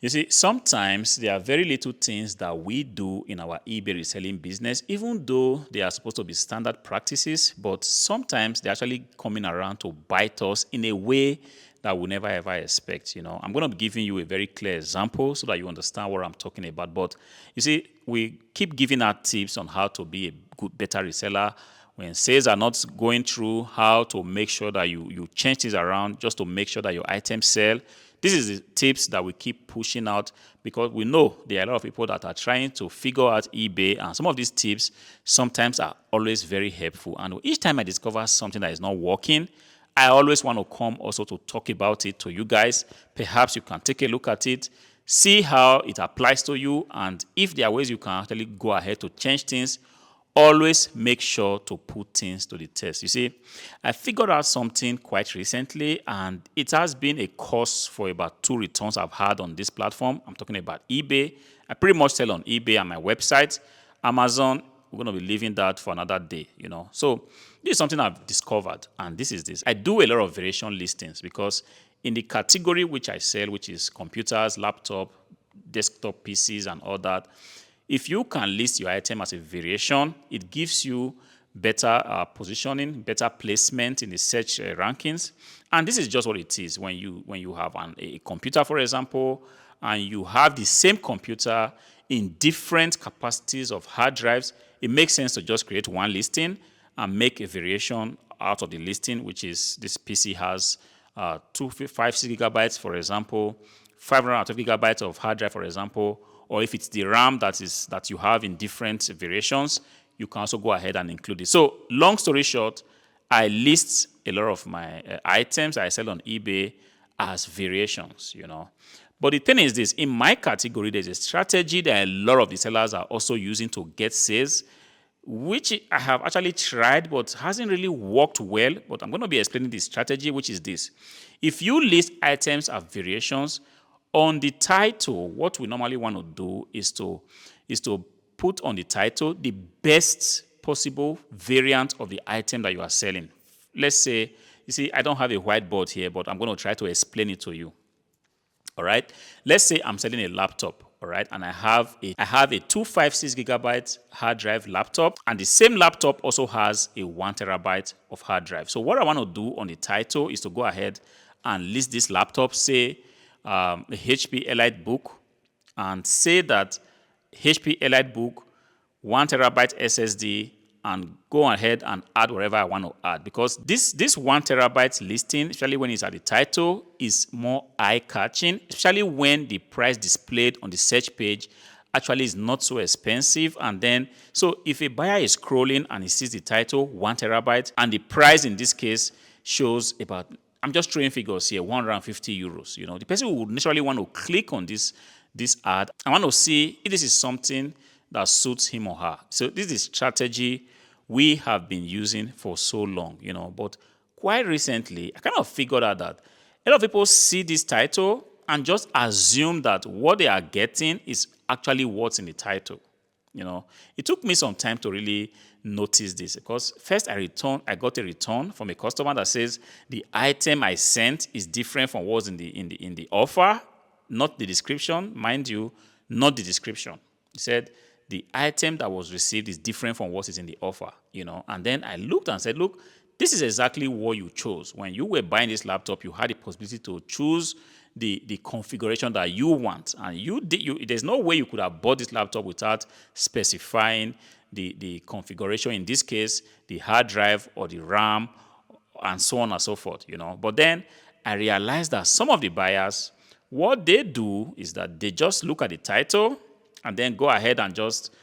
You see, sometimes there are very little things that we do in our eBay reselling business, even though they are supposed to be standard practices, but sometimes they're actually coming around to bite us in a way that we never ever expect. I'm going to be giving you a very clear example so that you understand what I'm talking about. But you see, we keep giving out tips on how to be a better reseller when sales are not going through, how to make sure that you change things around just to make sure that your items sell. This is the tips that we keep pushing out because we know there are a lot of people that are trying to figure out eBay, and some of these tips sometimes are always very helpful. And each time I discover something that is not working, I always want to come also to talk about it to you guys. Perhaps you can take a look at it, see how it applies to you, and if there are ways you can actually go ahead to change things, always make sure to put things to the test. You see, I figured out something quite recently, and it has been a cause for about 2 returns I've had on this platform. I'm talking about eBay. I pretty much sell on eBay and my website. Amazon, we're going to be leaving that for another day. So this is something I've discovered, and this is this. I do a lot of variation listings because in the category which I sell, which is computers, laptop, desktop PCs, and all that, if you can list your item as a variation, it gives you better positioning, better placement in the search rankings. And this is just what it is when you have a computer, for example, and you have the same computer in different capacities of hard drives. It makes sense to just create one listing and make a variation out of the listing, which is this PC has 256 gigabytes, for example, 512 gigabytes of hard drive, for example, or if it's the RAM that you have in different variations, you can also go ahead and include it. So long story short, I list a lot of my items I sell on eBay as variations. But the thing is this, in my category, there's a strategy that a lot of the sellers are also using to get sales, which I have actually tried but hasn't really worked well. But I'm going to be explaining the strategy, which is this. If you list items as variations, on the title, what we normally want to do is to put on the title the best possible variant of the item that you are selling. Let's say, you see, I don't have a whiteboard here, but I'm going to try to explain it to you. All right. Let's say I'm selling a laptop. All right. And I have a 256 gigabyte hard drive laptop, and the same laptop also has a 1 terabyte of hard drive. So what I want to do on the title is to go ahead and list this laptop, say a HP EliteBook, and say that HP EliteBook 1 terabyte SSD, and go ahead and add whatever I want to add, because this 1 terabyte listing, especially when it's at the title, is more eye-catching, especially when the price displayed on the search page actually is not so expensive. And then, so if a buyer is scrolling and he sees the title 1 terabyte and the price in this case shows about, I'm just throwing figures here, 150 euros. The person would naturally want to click on this ad. I want to see if this is something that suits him or her. So this is a strategy we have been using for so long, But quite recently, I kind of figured out that a lot of people see this title and just assume that what they are getting is actually what's in the title. It took me some time to really notice this, because first I got a return from a customer that says the item I sent is different from what's in the offer, not the description, mind you, not the description. He said the item that was received is different from what is in the offer, And then I looked and said, look, this is exactly what you chose. When you were buying this laptop, you had the possibility to choose the configuration that you want, and there's no way you could have bought this laptop without specifying the configuration, in this case the hard drive or the RAM, and so on and so forth. But then I realized that some of the buyers, what they do is that they just look at the title and then go ahead and just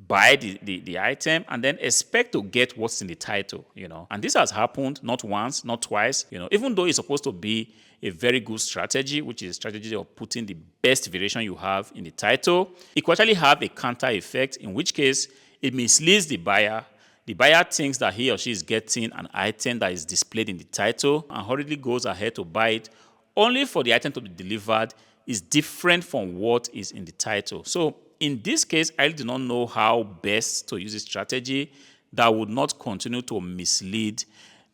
buy the item and then expect to get what's in the title, And this has happened not once, not twice, even though it's supposed to be a very good strategy, which is a strategy of putting the best variation you have in the title. It could actually have a counter effect, in which case it misleads the buyer. The buyer thinks that he or she is getting an item that is displayed in the title and hurriedly goes ahead to buy it, only for the item to be delivered is different from what is in the title. So in this case, I do not know how best to use this strategy that would not continue to mislead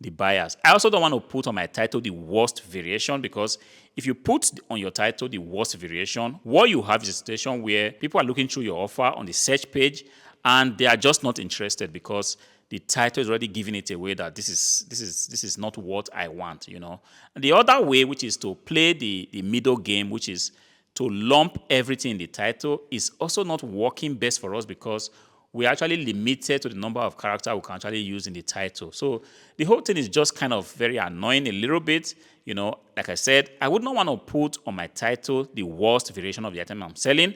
the bias. I also don't want to put on my title the worst variation, because if you put on your title the worst variation, what you have is a situation where people are looking through your offer on the search page and they are just not interested because the title is already giving it away that this is not what I want, you know. And the other way, which is to play the middle game, which is to lump everything in the title, is also not working best for us because we're actually limited to the number of characters we can actually use in the title. So the whole thing is just kind of very annoying a little bit. You know, like I said, I would not want to put on my title the worst variation of the item I'm selling.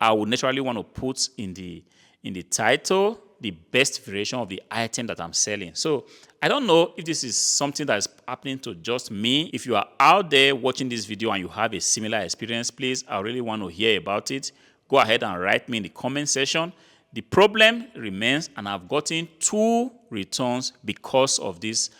I would naturally want to put in the title the best variation of the item that I'm selling. So I don't know if this is something that is happening to just me. If you are out there watching this video and you have a similar experience, please, I really want to hear about it. Go ahead and write me in the comment section. The problem remains, and I've gotten 2 returns because of this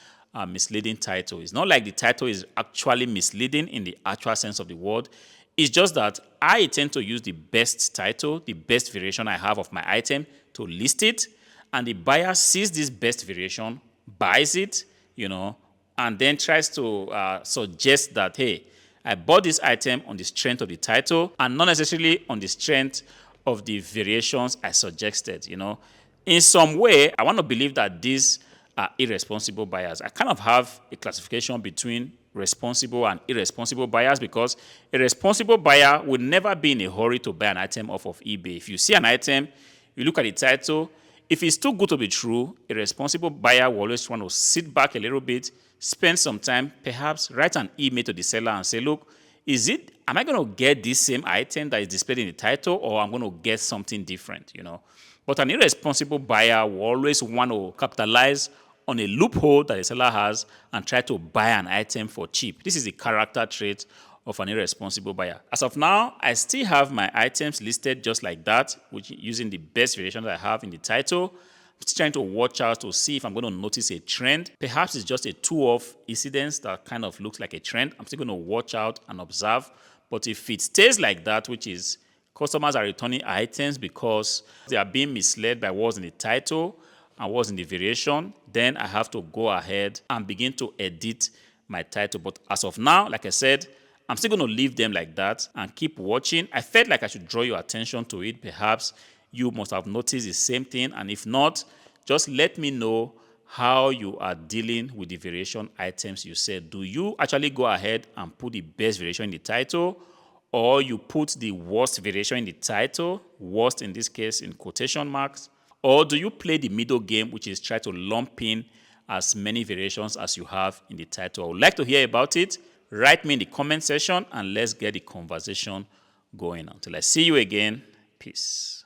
misleading title. It's not like the title is actually misleading in the actual sense of the word. It's just that I tend to use the best title, the best variation I have of my item to list it, and the buyer sees this best variation, buys it, you know, and then tries to suggest that, hey, I bought this item on the strength of the title and not necessarily on the strength of the variations I suggested, you know. In some way, I want to believe that these are irresponsible buyers. I kind of have a classification between responsible and irresponsible buyers, because a responsible buyer would never be in a hurry to buy an item off of eBay. If you see an item, you look at the title, if it's too good to be true, a responsible buyer will always want to sit back a little bit, spend some time, perhaps write an email to the seller and say, look, am I going to get this same item that is displayed in the title, or I'm going to get something different, you know? But an irresponsible buyer will always want to capitalize on a loophole that the seller has and try to buy an item for cheap. This is the character trait of an irresponsible buyer. As of now, I still have my items listed just like that, which using the best variation that I have in the title. I'm still trying to watch out to see if I'm going to notice a trend. Perhaps it's just a two-off incident that kind of looks like a trend. I'm still going to watch out and observe. But if it stays like that, which is customers are returning items because they are being misled by what's in the title and what's in the variation, then I have to go ahead and begin to edit my title. But as of now, like I said, I'm still going to leave them like that and keep watching. I felt like I should draw your attention to it. Perhaps you must have noticed the same thing. And if not, just let me know how you are dealing with the variation items you said. Do you actually go ahead and put the best variation in the title, or you put the worst variation in the title, worst in this case in quotation marks, or do you play the middle game, which is try to lump in as many variations as you have in the title? I would like to hear about it. Write me in the comment section and let's get the conversation going. Until I see you again, peace.